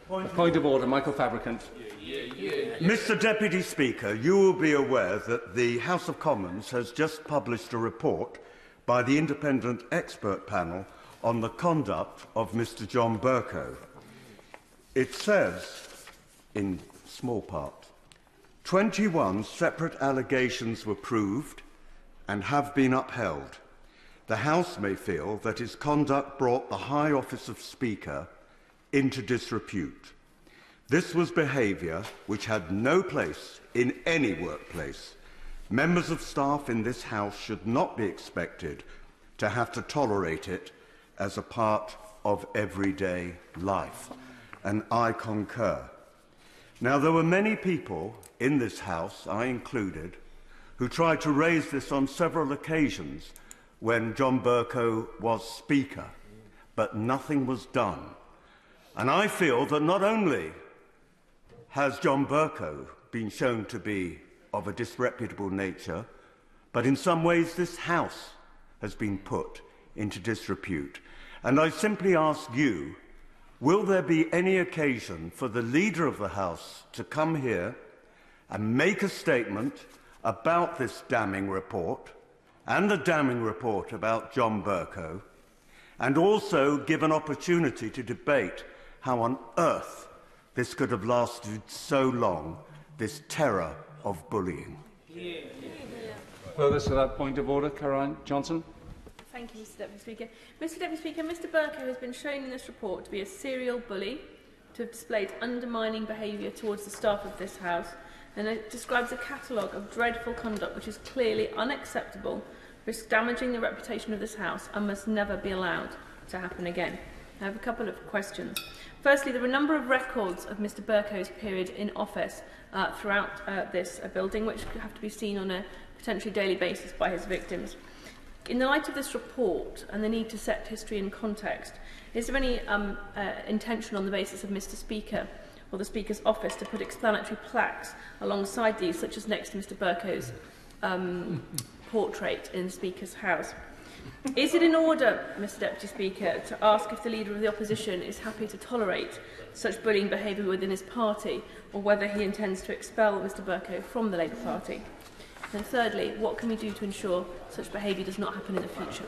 Point of order, Michael Fabricant. Mr Deputy Speaker, you will be aware that the House of Commons has just published a report by the independent expert panel on the conduct of Mr John Bercow. It says, in small part, 21 separate allegations were proved and have been upheld. The House may feel that his conduct brought the high office of Speaker into disrepute. This was behaviour which had no place in any workplace. Members of staff in this House should not be expected to have to tolerate it as a part of everyday life. And I concur. Now, there were many people in this House, I included, who tried to raise this on several occasions when John Bercow was Speaker, but nothing was done. And I feel that not only has John Bercow been shown to be of a disreputable nature, but in some ways this House has been put into disrepute. And I simply ask you, will there be any occasion for the Leader of the House to come here and make a statement about this damning report and the damning report about John Bercow, and also give an opportunity to debate how on earth this could have lasted so long, this terror of bullying? Further to that point of order, Caroline Johnson. Thank you, Mr Deputy Speaker. Mr Deputy Speaker, Mr Bercow has been shown in this report to be a serial bully, to have displayed undermining behaviour towards the staff of this House, and it describes a catalogue of dreadful conduct which is clearly unacceptable, risks damaging the reputation of this House, and must never be allowed to happen again. I have a couple of questions. Firstly, there are a number of records of Mr Bercow's period in office throughout this building, which have to be seen on a potentially daily basis by his victims. In the light of this report and the need to set history in context, is there any intention on the basis of Mr Speaker or the Speaker's office to put explanatory plaques alongside these, such as next to Mr Bercow's portrait in the Speaker's house? Is it in order, Mr Deputy Speaker, to ask if the Leader of the Opposition is happy to tolerate such bullying behaviour within his party, or whether he intends to expel Mr Bercow from the Labour Party? And thirdly, what can we do to ensure such behaviour does not happen in the future?